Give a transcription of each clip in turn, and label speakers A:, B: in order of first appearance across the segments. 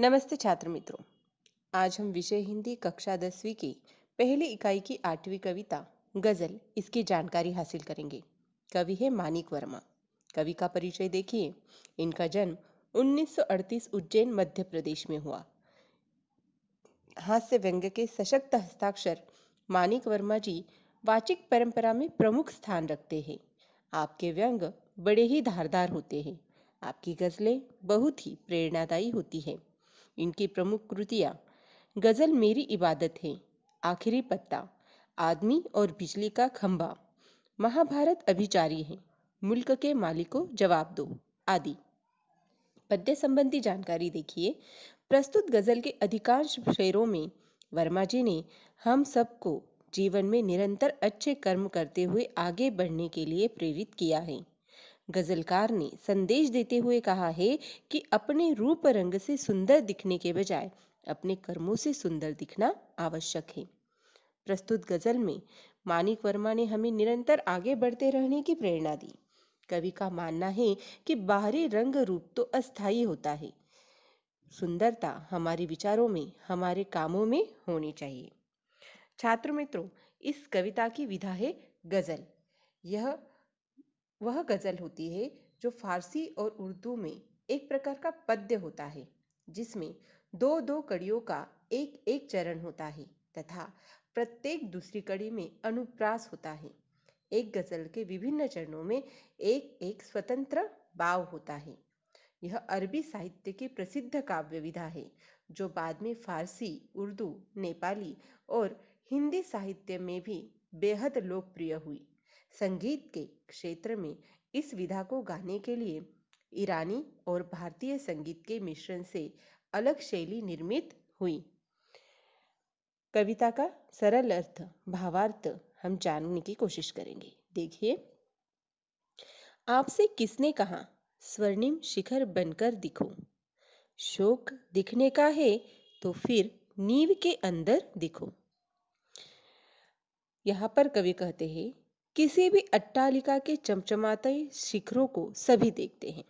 A: नमस्ते छात्र मित्रों। आज हम विषय हिंदी कक्षा 10वीं की पहली इकाई की 8वीं कविता गजल इसकी जानकारी हासिल करेंगे। कवि है मानिक वर्मा। कवि का परिचय देखिए। इनका जन्म 1938 उज्जैन मध्य प्रदेश में हुआ। हास्य व्यंग्य के सशक्त हस्ताक्षर मानिक वर्मा जी वाचिक परंपरा में प्रमुख स्थान रखते हैं। आपके व्यंग बड़े ही धारदार होते हैं। आपकी गजलें बहुत ही प्रेरणादायी होती हैं। इनकी प्रमुख कृतियां गजल मेरी इबादत है, आखिरी पत्ता, आदमी और बिजली का खंभा, महाभारत अभी जारी है, मुल्क के मालिको जवाब दो आदि। पद्य संबंधी जानकारी देखिए। प्रस्तुत गजल के अधिकांश शेरों में वर्मा जी ने हम सबको जीवन में निरंतर अच्छे कर्म करते हुए आगे बढ़ने के लिए प्रेरित किया है। गजलकार ने संदेश देते हुए कहा है कि अपने रूप रंग से सुंदर दिखने के बजाय अपने कर्मों से सुंदर दिखना आवश्यक है। प्रस्तुत गजल में मानिक वर्मा ने हमें निरंतर आगे बढ़ते रहने की प्रेरणा दी। कवि का मानना है कि बाहरी रंग रूप तो अस्थायी होता है, सुंदरता हमारे विचारों में, हमारे कामों में होनी चाहिए। छात्र मित्रों, इस कविता की विधा है गजल। यह वह गजल होती है जो फारसी और उर्दू में एक प्रकार का पद्य होता है, जिसमें दो दो कड़ियों का एक एक चरण होता है तथा प्रत्येक दूसरी कड़ी में अनुप्रास होता है। एक गजल के विभिन्न चरणों में एक एक स्वतंत्र भाव होता है। यह अरबी साहित्य की प्रसिद्ध काव्य विधा है, जो बाद में फारसी, उर्दू, नेपाली और हिंदी साहित्य में भी बेहद लोकप्रिय हुई। संगीत के क्षेत्र में इस विधा को गाने के लिए ईरानी और भारतीय संगीत के मिश्रण से अलग शैली निर्मित हुई। कविता का सरल अर्थ, भावार्थ हम जानने की कोशिश करेंगे। देखिए, आपसे किसने कहा स्वर्णिम शिखर बनकर दिखो, शोक दिखने का है तो फिर नींव के अंदर दिखो। यहाँ पर कवि कहते हैं, किसी भी अट्टालिका के चमचमाते शिखरों को सभी देखते हैं।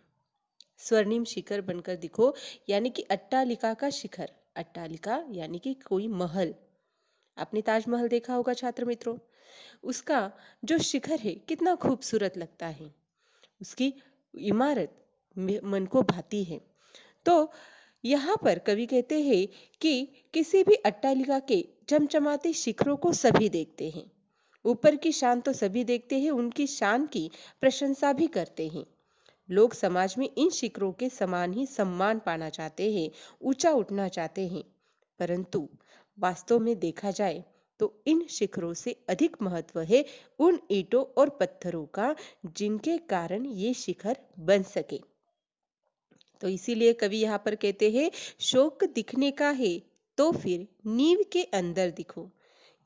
A: स्वर्णिम शिखर बनकर दिखो यानी कि अट्टालिका का शिखर। अट्टालिका यानी कि कोई महल। आपने ताजमहल देखा होगा छात्र मित्रों। उसका जो शिखर है कितना खूबसूरत लगता है। उसकी इमारत मन को भाती है। तो यहाँ पर कवि कहते हैं कि किसी भी अट्टालिका के चमचमाते शिखरों को सभी देखते हैं। ऊपर की शान तो सभी देखते हैं, उनकी शान की प्रशंसा भी करते हैं। लोग समाज में इन शिखरों के समान ही सम्मान पाना चाहते हैं, ऊंचा उठना चाहते हैं। परंतु वास्तव में देखा जाए तो इन शिखरों से अधिक महत्व है उन ईंटों और पत्थरों का, जिनके कारण ये शिखर बन सके। तो इसीलिए कवि यहाँ पर कहते हैं, शोक दिखने का है तो फिर नींव के अंदर दिखो।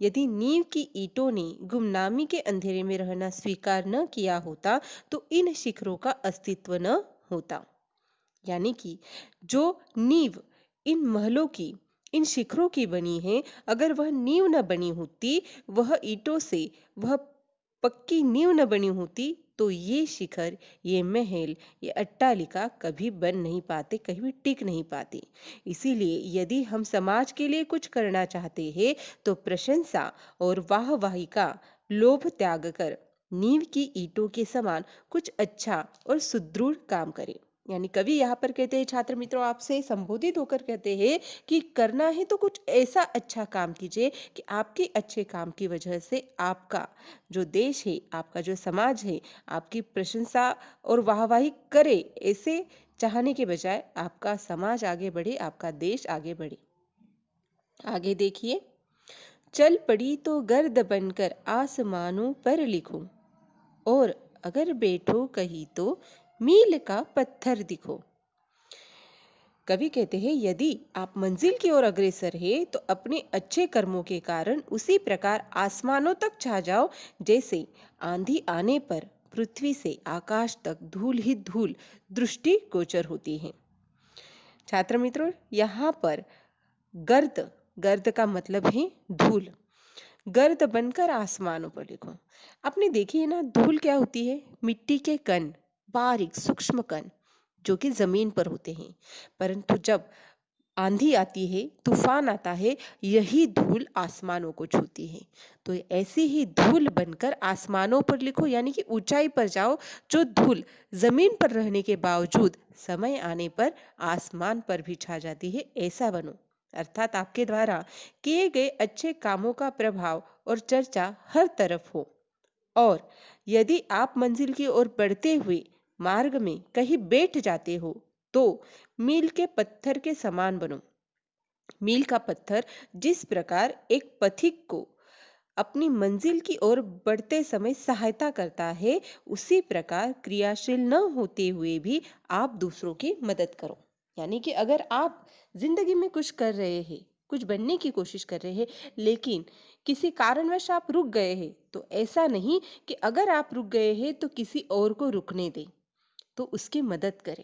A: यदि नींव की ईंटों ने गुमनामी के अंधेरे में रहना स्वीकार न किया होता तो इन शिखरों का अस्तित्व न होता। यानी कि जो नींव इन महलों की, इन शिखरों की बनी है, अगर वह नींव न बनी होती, वह ईंटों से वह पक्की नींव न बनी होती, तो ये शिखर, ये महल, ये अट्टालिका कभी बन नहीं पाते, कहीं भी टिक नहीं पाते। इसीलिए यदि हम समाज के लिए कुछ करना चाहते हैं तो प्रशंसा और वाहवाही का लोभ त्याग कर नींव की ईंटों के समान कुछ अच्छा और सुदृढ़ काम करें। यानी कवि यहाँ पर कहते हैं, छात्र मित्रों आपसे संबोधित होकर कहते हैं कि करना है तो कुछ ऐसा अच्छा काम कीजिए कि आपके अच्छे काम की वजह से आपका जो देश है, आपका जो समाज है, आपकी प्रशंसा और वाहवाही करे। ऐसे चाहने के बजाय आपका समाज आगे बढ़े, आपका देश आगे बढ़े। आगे देखिए, चल पड़ी तो गर्द बनकर आसमानों पर लिखो, और अगर बैठो कहीं तो मील का पत्थर दिखो। कवि कहते हैं, यदि आप मंजिल की ओर अग्रसर है तो अपने अच्छे कर्मों के कारण उसी प्रकार आसमानों तक छा जाओ, जैसे आंधी आने पर पृथ्वी से आकाश तक धूल ही धूल दृष्टि गोचर होती है। छात्र मित्रों, यहाँ पर गर्द, गर्द का मतलब है धूल। गर्द बनकर आसमानों पर लिखो। आपने देखी है ना, धूल क्या होती है? मिट्टी के कण, बारीक सूक्ष्म कण जो कि जमीन पर होते हैं। परंतु जब आंधी आती है, तूफान आता है, यही धूल आसमानों को छूती है। तो ऐसी ही धूल बनकर आसमानों पर लिखो, यानी कि ऊंचाई पर जाओ। जो धूल जमीन पर रहने के बावजूद समय आने पर आसमान पर भी छा जाती है, ऐसा बनो। अर्थात आपके द्वारा किए गए अच्छे कामों का प्रभाव और चर्चा हर तरफ हो। और यदि आप मंजिल की ओर बढ़ते हुए मार्ग में कहीं बैठ जाते हो, तो मील के पत्थर के समान बनो। मील का पत्थर जिस प्रकार एक पथिक को अपनी मंजिल की ओर बढ़ते समय सहायता करता है, उसी प्रकार क्रियाशील न होते हुए भी आप दूसरों की मदद करो। यानी कि अगर आप जिंदगी में कुछ कर रहे हैं, कुछ बनने की कोशिश कर रहे हैं, लेकिन किसी कारणवश आप रुक गए हैं, तो ऐसा नहीं कि अगर आप रुक गए हैं तो किसी और को रुकने दें। तो उसकी मदद करें,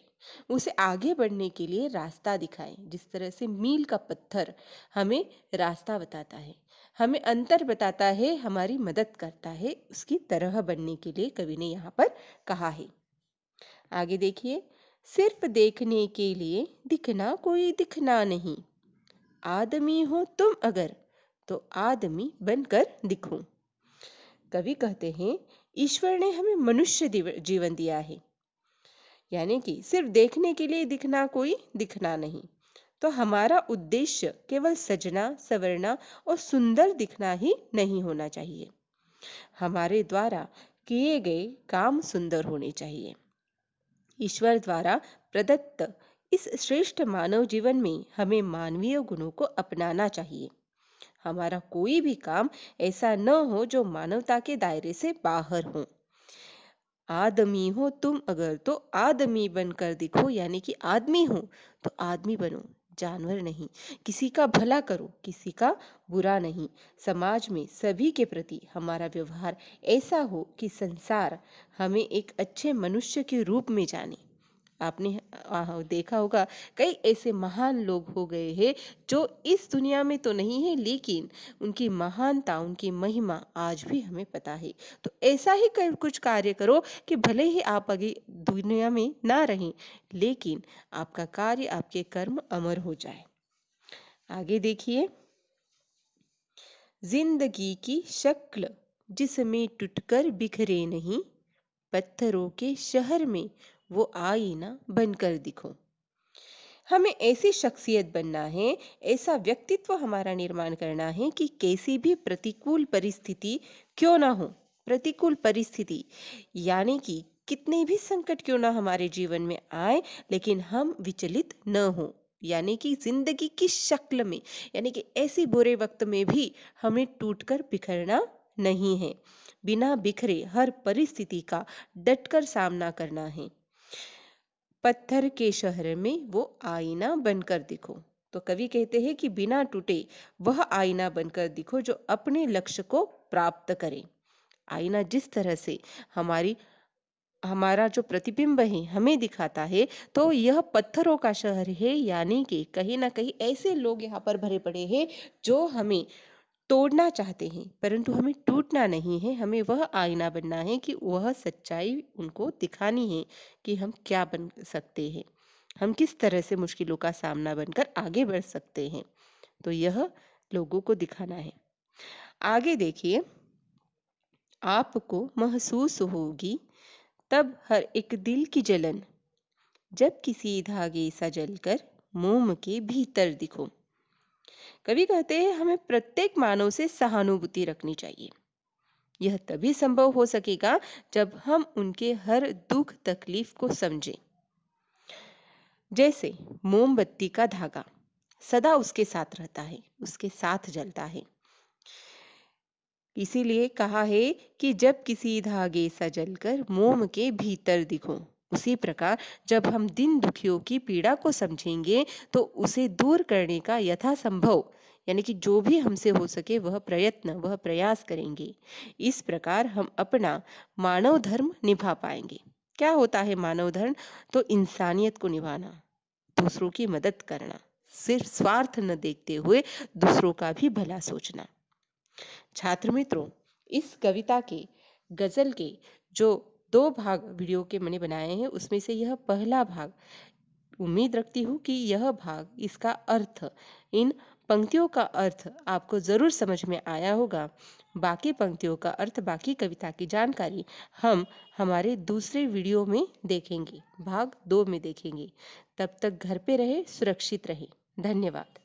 A: उसे आगे बढ़ने के लिए रास्ता दिखाएं। जिस तरह से मील का पत्थर हमें रास्ता बताता है, हमें अंतर बताता है, हमारी मदद करता है, उसकी तरह बनने के लिए कवि ने यहाँ पर कहा है। आगे देखिए, सिर्फ देखने के लिए दिखना कोई दिखना नहीं, आदमी हो तुम अगर तो आदमी बनकर दिखो। कवि कहते हैं, ईश्वर ने हमें मनुष्य जीवन दिया है, यानी कि सिर्फ देखने के लिए दिखना कोई दिखना नहीं। तो हमारा उद्देश्य केवल सजना सवरना और सुंदर दिखना ही नहीं होना चाहिए। हमारे द्वारा किए गए काम सुंदर होने चाहिए। ईश्वर द्वारा प्रदत्त इस श्रेष्ठ मानव जीवन में हमें मानवीय गुणों को अपनाना चाहिए। हमारा कोई भी काम ऐसा न हो जो मानवता के दायरे से बाहर हो। आदमी हो तुम अगर तो आदमी बनकर दिखो, यानी कि आदमी हो तो आदमी बनो, जानवर नहीं। किसी का भला करो, किसी का बुरा नहीं। समाज में सभी के प्रति हमारा व्यवहार ऐसा हो कि संसार हमें एक अच्छे मनुष्य के रूप में जाने। आपने देखा होगा, कई ऐसे महान लोग हो गए हैं जो इस दुनिया में तो नहीं है, लेकिन उनकी महानता, उनकी महिमा आज भी हमें पता है। तो ऐसा ही कुछ कार्य करो कि भले ही आप आगे दुनिया में ना रहें, लेकिन आपका कार्य, आपके कर्म अमर हो जाए। आगे देखिए, जिंदगी की शक्ल जिसमें टूटकर बिखरे नहीं, पत्थरों के शहर में वो आईना बनकर दिखो। हमें ऐसी शख्सियत बनना है, ऐसा व्यक्तित्व हमारा निर्माण करना है कि कैसी भी प्रतिकूल परिस्थिति क्यों ना हो, प्रतिकूल परिस्थिति यानी कि कितने भी संकट क्यों ना हमारे जीवन में आए, लेकिन हम विचलित न हो। यानी कि जिंदगी की शक्ल में, यानी कि ऐसे बुरे वक्त में भी हमें टूटकर बिखरना नहीं है। बिना बिखरे हर परिस्थिति का डटकर सामना करना है। पत्थर के शहर में वो आईना बनकर दिखो। तो कवि कहते हैं कि बिना टूटे वह आईना बनकर दिखो जो अपने लक्ष्य को प्राप्त करे। आईना जिस तरह से हमारा जो प्रतिबिंब है हमें दिखाता है, तो यह पत्थरों का शहर है, यानी कि कहीं ना कहीं ऐसे लोग यहाँ पर भरे पड़े हैं जो हमें तोड़ना चाहते हैं, परंतु हमें टूटना नहीं है। हमें वह आईना बनना है कि वह सच्चाई उनको दिखानी है कि हम क्या बन सकते हैं, हम किस तरह से मुश्किलों का सामना बनकर आगे बढ़ सकते हैं। तो यह लोगों को दिखाना है। आगे देखिए, आपको महसूस होगी तब हर एक दिल की जलन, जब किसी धागे सा जलकर मोम के भीतर दिखो। कवि कहते हैं, हमें प्रत्येक मानव से सहानुभूति रखनी चाहिए। यह तभी संभव हो सकेगा जब हम उनके हर दुख तकलीफ को समझें। जैसे मोमबत्ती का धागा सदा उसके साथ रहता है, उसके साथ जलता है। इसीलिए कहा है कि जब किसी धागे सा जलकर मोम के भीतर दिखो। उसी प्रकार जब हम दिन दुखियों की पीड़ा को समझेंगे तो उसे दूर करने का यथासंभव, यानी कि जो भी हमसे हो सके वह प्रयत्न, वह प्रयास करेंगे। इस प्रकार हम अपना मानव धर्म निभा पाएंगे। क्या होता है मानव धर्म? तो इंसानियत को निभाना, दूसरों की मदद करना, सिर्फ स्वार्थ न देखते हुए दूसरों का भी भला सोचना। छात्र मित्रों, इस कविता के, गजल के जो 2 भाग वीडियो के मैंने बनाए हैं, उसमें से यह पहला भाग उम्मीद रखती हूँ कि यह भाग, इसका अर्थ, इन पंक्तियों का अर्थ आपको जरूर समझ में आया होगा। बाकी पंक्तियों का अर्थ, बाकी कविता की जानकारी हम हमारे दूसरे वीडियो में देखेंगे, भाग 2 में देखेंगे। तब तक घर पे रहे, सुरक्षित रहे। धन्यवाद।